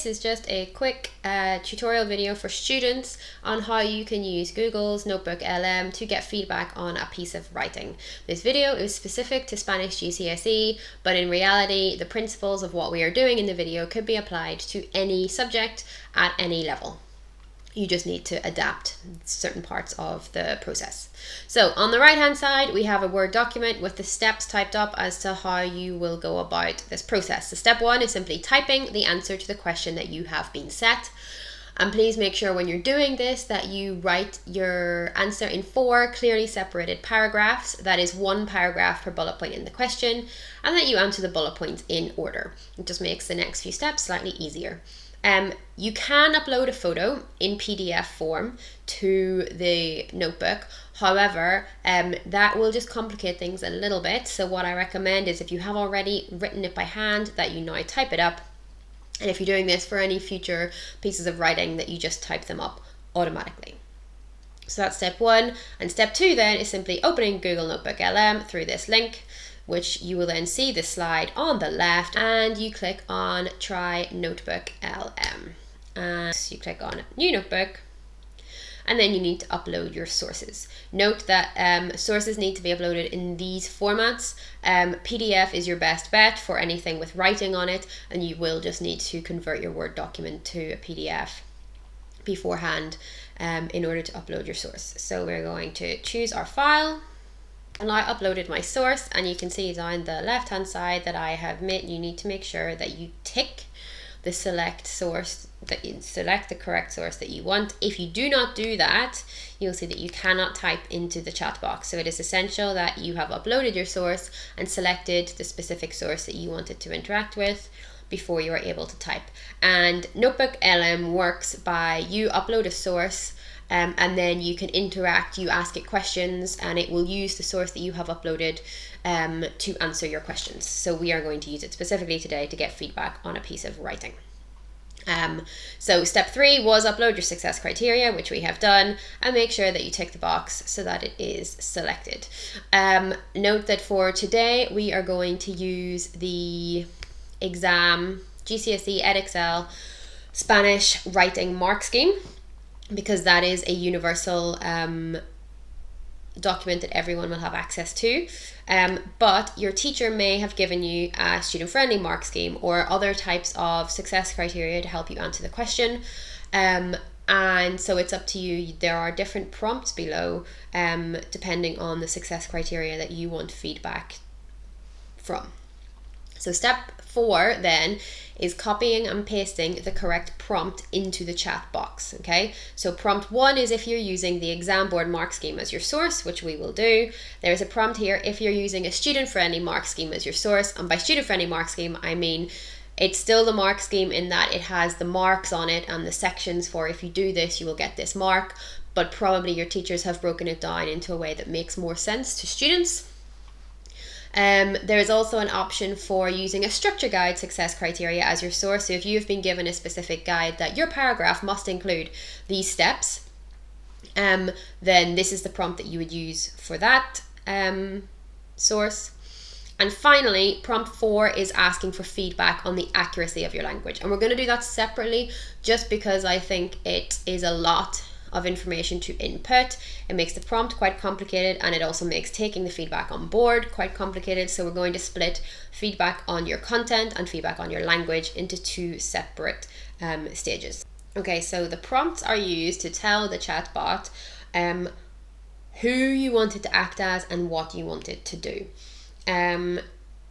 This is just a quick tutorial video for students on how you can use Google's Notebook LM to get feedback on a piece of writing. This video is specific to Spanish GCSE, but in reality, the principles of what we are doing in the video could be applied to any subject at any level. You just need to adapt certain parts of the process. So on the right hand side, we have a Word document with the steps typed up as to how you will go about this process. So step one is simply typing the answer to the question that you have been set. And please make sure when you're doing this that you write your answer in 4 clearly separated paragraphs. That is 1 paragraph per bullet point in the question, and that you answer the bullet points in order. It just makes the next few steps slightly easier. You can upload a photo in PDF form to the notebook. However, that will just complicate things a little bit. So what I recommend is if you have already written it by hand, that you now type it up. And if you're doing this for any future pieces of writing, that you just type them up automatically. So that's step 1. And step 2 then is simply opening Google Notebook LM through this link, which you will then see the slide on the left, and you click on Try Notebook LM. And you click on New Notebook, and then you need to upload your sources. Note that sources need to be uploaded in these formats. PDF is your best bet for anything with writing on it, and you will just need to convert your Word document to a PDF beforehand in order to upload your source. So we're going to choose our file. And I uploaded my source, and you can see down the left hand side that I have made. You need to make sure that you tick the select source, that you select the correct source that you want. If you do not do that, you'll see that you cannot type into the chat box. So it is essential that you have uploaded your source and selected the specific source that you wanted to interact with before you are able to type. And Notebook LM works by you upload a source, and then you can interact, you ask it questions, and it will use the source that you have uploaded to answer your questions. So we are going to use it specifically today to get feedback on a piece of writing. So step 3 was upload your success criteria, which we have done, and make sure that you tick the box so that it is selected. Note that for today, we are going to use the exam GCSE Edexcel Spanish writing mark scheme, because that is a universal document that everyone will have access to. But your teacher may have given you a student-friendly mark scheme or other types of success criteria to help you answer the question. And so it's up to you. There are different prompts below depending on the success criteria that you want feedback from. So step 4 then is copying and pasting the correct prompt into the chat box, okay? So prompt 1 is if you're using the exam board mark scheme as your source, which we will do. There's a prompt here if you're using a student-friendly mark scheme as your source, and by student-friendly mark scheme, I mean it's still the mark scheme in that it has the marks on it and the sections for if you do this, you will get this mark, but probably your teachers have broken it down into a way that makes more sense to students. There is also an option for using a structure guide success criteria as your source. So if you've been given a specific guide that your paragraph must include these steps, then this is the prompt that you would use for that source. And finally, prompt 4 is asking for feedback on the accuracy of your language. And we're going to do that separately just because I think it is a lot of information to input. It makes the prompt quite complicated, and it also makes taking the feedback on board quite complicated. So we're going to split feedback on your content and feedback on your language into 2 separate stages. Okay, so the prompts are used to tell the chatbot who you want it to act as and what you want it to do.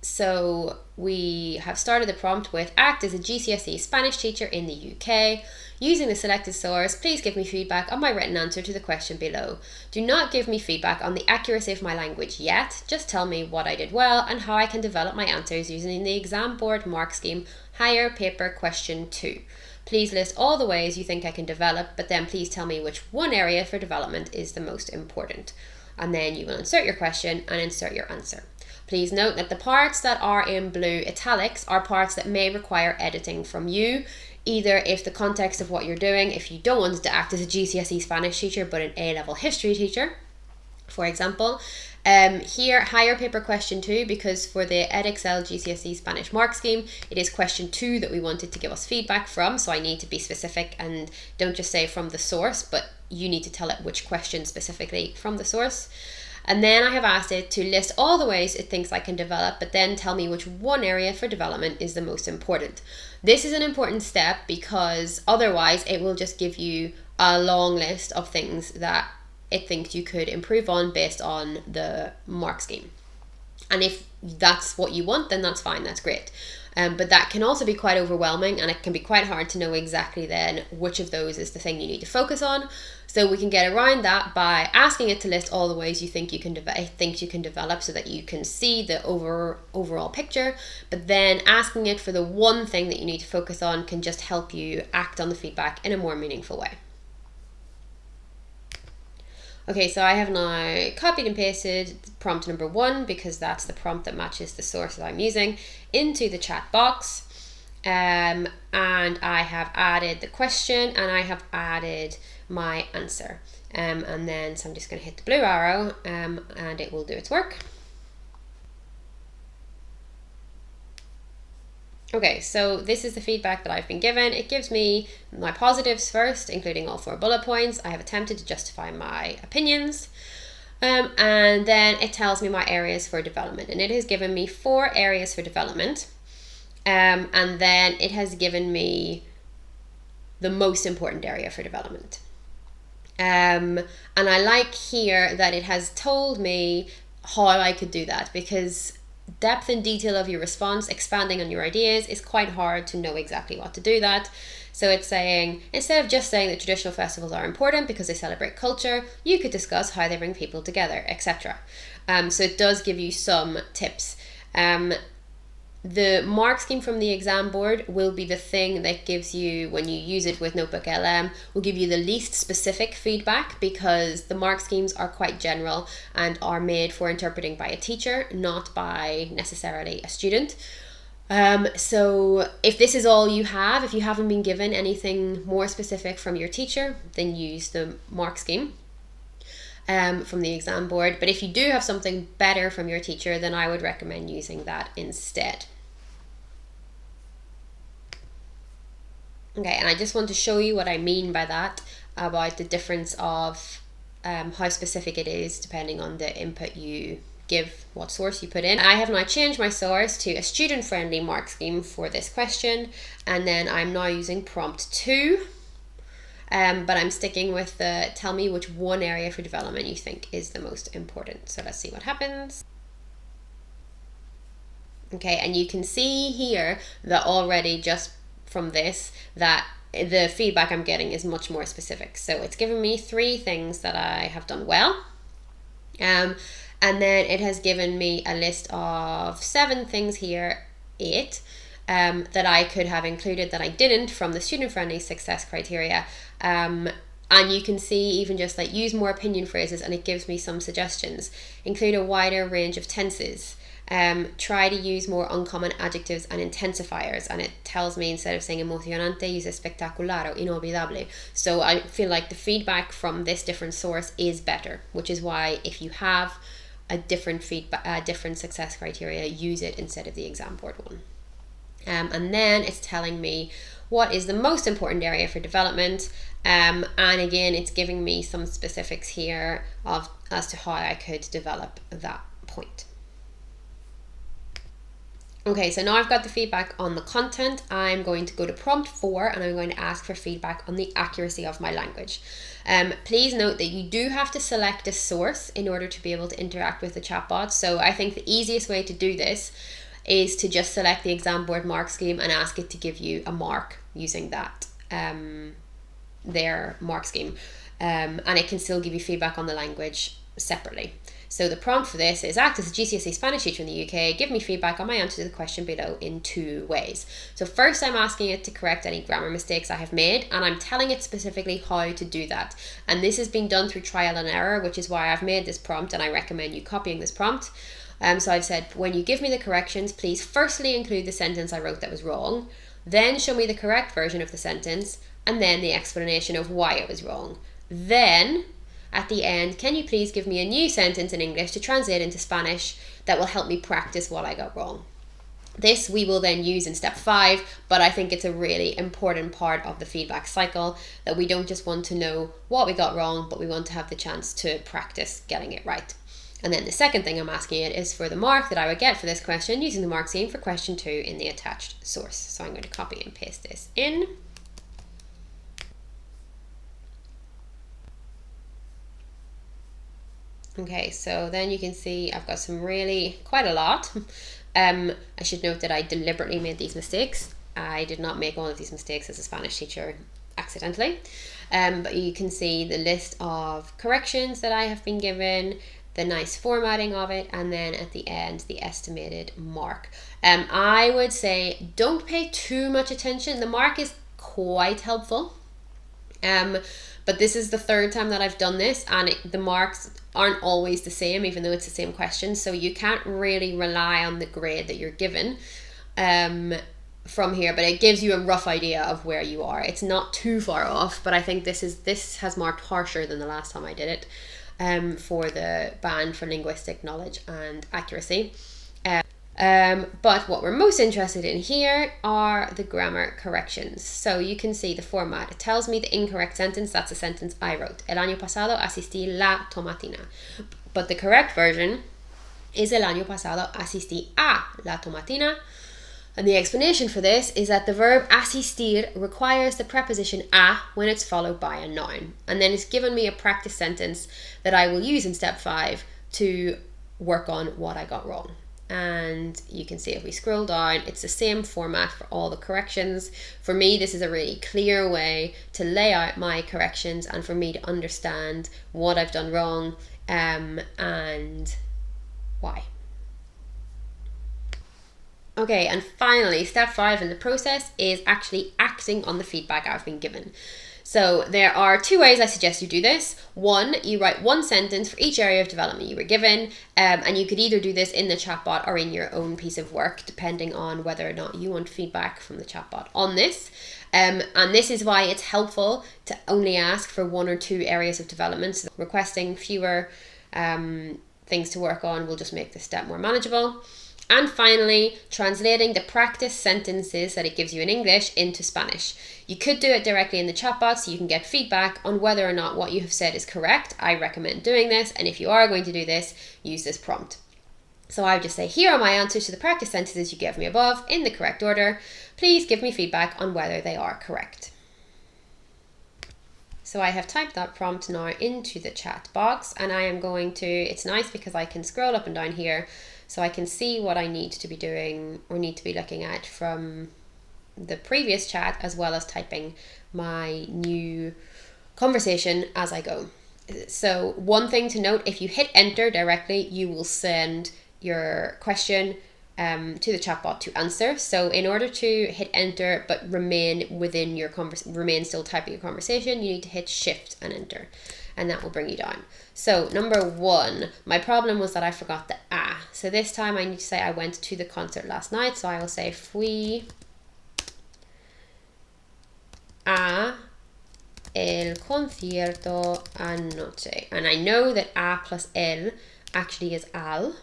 So we have started the prompt with act as a GCSE Spanish teacher in the UK. Using the selected source, please give me feedback on my written answer to the question below. Do not give me feedback on the accuracy of my language yet. Just tell me what I did well and how I can develop my answers using the exam board mark scheme higher paper question 2. Please list all the ways you think I can develop, but then please tell me which one area for development is the most important. And then you will insert your question and insert your answer. Please note that the parts that are in blue italics are parts that may require editing from you, either if the context of what you're doing, if you don't want to act as a GCSE Spanish teacher but an A-level history teacher, for example, Here, higher paper question 2, because for the Edexcel GCSE Spanish mark scheme, it is question 2 that we wanted to give us feedback from, so I need to be specific and don't just say from the source, but you need to tell it which question specifically from the source. And then I have asked it to list all the ways it thinks I can develop, but then tell me which one area for development is the most important. This is an important step because otherwise it will just give you a long list of things that it thinks you could improve on based on the mark scheme. And if that's what you want, then that's fine, that's great. But that can also be quite overwhelming, and it can be quite hard to know exactly then which of those is the thing you need to focus on. So we can get around that by asking it to list all the ways you think you can develop so that you can see the overall picture, but then asking it for the one thing that you need to focus on can just help you act on the feedback in a more meaningful way. Okay, so I have now copied and pasted prompt number 1, because that's the prompt that matches the source that I'm using, into the chat box. And I have added the question and I have added my answer. And then, so I'm just going to hit the blue arrow and it will do its work. Okay, so this is the feedback that I've been given. It gives me my positives first, including all 4 bullet points. I have attempted to justify my opinions. And then it tells me my areas for development. And it has given me 4 areas for development. And then it has given me the most important area for development. And I like here that it has told me how I could do that, because depth and detail of your response, expanding on your ideas, is quite hard to know exactly what to do that. So it's saying, instead of just saying that traditional festivals are important because they celebrate culture, you could discuss how they bring people together, etc. So it does give you some tips. The mark scheme from the exam board will be the thing that gives you, when you use it with Notebook LM, will give you the least specific feedback, because the mark schemes are quite general and are made for interpreting by a teacher, not by necessarily a student. So if this is all you have, if you haven't been given anything more specific from your teacher, then use the mark scheme from the exam board. But if you do have something better from your teacher, then I would recommend using that instead. Okay, and I just want to show you what I mean by that, about the difference of how specific it is depending on the input you give, what source you put in. I have now changed my source to a student-friendly mark scheme for this question, and then I'm now using prompt 2. But I'm sticking with the tell me which one area for development you think is the most important. So let's see what happens. Okay, and you can see here that already just from this, that the feedback I'm getting is much more specific. So it's given me 3 things that I have done well. And then it has given me a list of 7 things here, 8, that I could have included that I didn't from the student-friendly success criteria. And you can see even just like use more opinion phrases, and it gives me some suggestions. Include a wider range of tenses. Try to use more uncommon adjectives and intensifiers, and it tells me instead of saying emocionante, use espectacular or inolvidable. So I feel like the feedback from this different source is better, which is why if you have a different feedback, different success criteria, use it instead of the exam board one. And then it's telling me what is the most important area for development, and again it's giving me some specifics here as to how I could develop that point. Okay, so now I've got the feedback on the content. I'm going to go to prompt 4 and I'm going to ask for feedback on the accuracy of my language. Please note that you do have to select a source in order to be able to interact with the chatbot. So I think the easiest way to do this is to just select the exam board mark scheme and ask it to give you a mark using that, their mark scheme. And it can still give you feedback on the language separately. So the prompt for this is act as a GCSE Spanish teacher in the UK, give me feedback on my answer to the question below in 2 ways. So first I'm asking it to correct any grammar mistakes I have made, and I'm telling it specifically how to do that. And this has been done through trial and error, which is why I've made this prompt, and I recommend you copying this prompt. So I've said, when you give me the corrections, please firstly include the sentence I wrote that was wrong, then show me the correct version of the sentence, and then the explanation of why it was wrong. Then at the end, can you please give me a new sentence in English to translate into Spanish that will help me practice what I got wrong? This we will then use in step 5, but I think it's a really important part of the feedback cycle, that we don't just want to know what we got wrong, but we want to have the chance to practice getting it right. And then the second thing I'm asking it is for the mark that I would get for this question using the mark scheme for question 2 in the attached source. So I'm going to copy and paste this in. Okay, so then you can see I've got quite a lot. I should note that I deliberately made these mistakes. I did not make all of these mistakes as a Spanish teacher accidentally. But you can see the list of corrections that I have been given, the nice formatting of it, and then at the end, the estimated mark. I would say don't pay too much attention. The mark is quite helpful. But this is the third time that I've done this, and the marks aren't always the same, even though it's the same question. So you can't really rely on the grade that you're given from here, but it gives you a rough idea of where you are. It's not too far off, but I think this has marked harsher than the last time I did it for the band for linguistic knowledge and accuracy. But what we're most interested in here are the grammar corrections. So you can see the format. It tells me the incorrect sentence. That's a sentence I wrote. El año pasado asistí la tomatina. But the correct version is el año pasado asistí a la tomatina. And the explanation for this is that the verb asistir requires the preposition a when it's followed by a noun. And then it's given me a practice sentence that I will use in step 5 to work on what I got wrong. And you can see if we scroll down, it's the same format for all the corrections. For me, this is a really clear way to lay out my corrections and for me to understand what I've done wrong and why. Okay, and finally, step 5 in the process is actually acting on the feedback I've been given. So there are 2 ways I suggest you do this. 1, you write 1 sentence for each area of development you were given, and you could either do this in the chatbot or in your own piece of work, depending on whether or not you want feedback from the chatbot on this. And this is why it's helpful to only ask for 1 or 2 areas of development. So requesting fewer things to work on will just make this step more manageable. And finally, translating the practice sentences that it gives you in English into Spanish. You could do it directly in the chatbot so you can get feedback on whether or not what you have said is correct. I recommend doing this, and if you are going to do this, use this prompt. So I would just say, here are my answers to the practice sentences you gave me above in the correct order. Please give me feedback on whether they are correct. So I have typed that prompt now into the chat box, and I am going to, it's nice because I can scroll up and down here so I can see what I need to be doing or need to be looking at from the previous chat, as well as typing my new conversation as I go. So one thing to note, if you hit enter directly, you will send your question to the chatbot to answer. So in order to hit enter but remain within your remain still typing your conversation, you need to hit shift and enter, and that will bring you down. So number 1, my problem was that I forgot the a. So this time I need to say I went to the concert last night. So I will say fui a el concierto anoche. And I know that a plus el actually is al,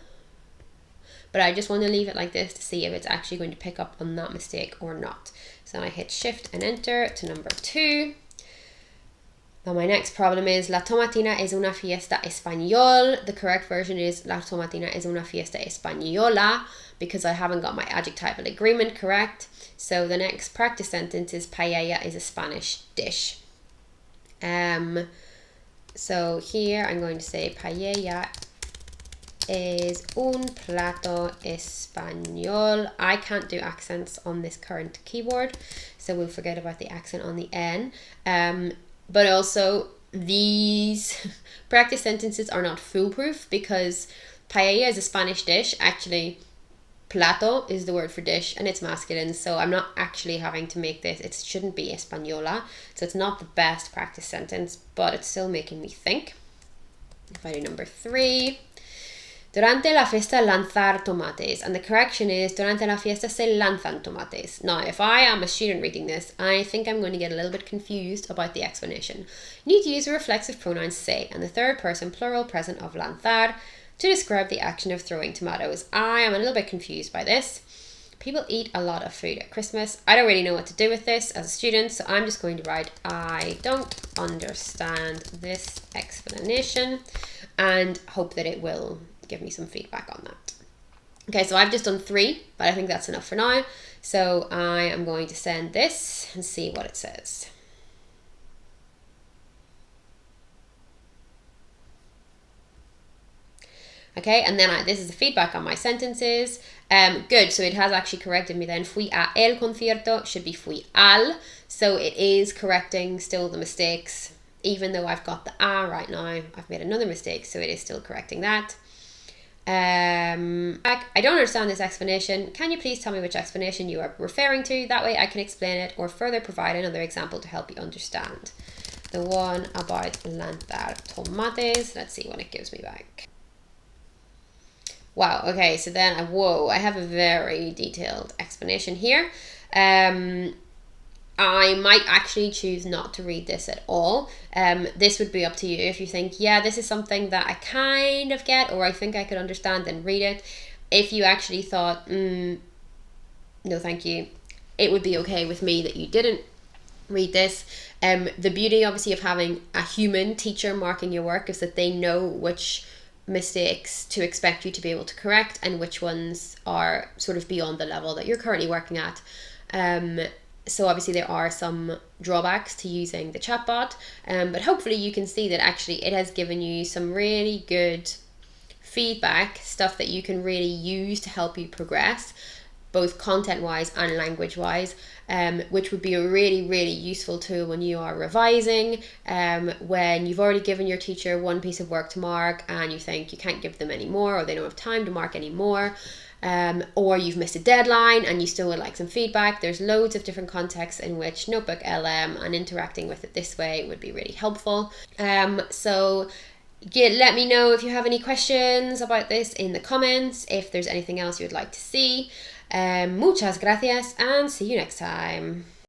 but I just want to leave it like this to see if it's actually going to pick up on that mistake or not. So I hit shift and enter to number 2. Now my next problem is La tomatina es una fiesta español. The correct version is La tomatina es una fiesta española, because I haven't got my adjectival agreement correct. So the next practice sentence is paella is a Spanish dish. So here I'm going to say paella es un plato español. I can't do accents on this current keyboard, so we'll forget about the accent on the N. But also, these practice sentences are not foolproof, because paella is a Spanish dish. Actually, plato is the word for dish, and it's masculine, so I'm not actually having to make this. It shouldn't be española, so it's not the best practice sentence, but it's still making me think. If I do number 3, Durante la fiesta lanzar tomates. And the correction is durante la fiesta se lanzan tomates. Now, if I am a student reading this, I think I'm going to get a little bit confused about the explanation. You need to use the reflexive pronoun se and the third person plural present of lanzar to describe the action of throwing tomatoes. I am a little bit confused by this. People eat a lot of food at Christmas. I don't really know what to do with this as a student, so I'm just going to write, I don't understand this explanation, and hope that it will give me some feedback on that. Okay, so I've just done 3, but I think that's enough for now. So I am going to send this and see what it says. Okay, and then this is the feedback on my sentences. Good, so it has actually corrected me then. Fui a el concierto should be fui al. So it is correcting still the mistakes. Even though I've got the a right now, I've made another mistake, so it is still correcting that. I don't understand this explanation. Can you please tell me which explanation you are referring to? That way I can explain it or further provide another example to help you understand. The one about lanzar tomates. Let's see what it gives me back. Wow, okay, so then I have a very detailed explanation here. I might actually choose not to read this at all. This would be up to you. If you think, yeah, this is something that I kind of get or I think I could understand, then read it. If you actually thought, no thank you, it would be okay with me that you didn't read this. The beauty obviously of having a human teacher marking your work is that they know which mistakes to expect you to be able to correct and which ones are sort of beyond the level that you're currently working at. So obviously there are some drawbacks to using the chatbot, but hopefully you can see that actually it has given you some really good feedback, stuff that you can really use to help you progress, both content-wise and language-wise, which would be a really, really useful tool when you are revising, when you've already given your teacher one piece of work to mark and you think you can't give them any more or they don't have time to mark any more, or you've missed a deadline and you still would like some feedback. There's loads of different contexts in which Notebook LM and interacting with it this way would be really helpful. So let me know if you have any questions about this in the comments, if there's anything else you would like to see. Muchas gracias and see you next time.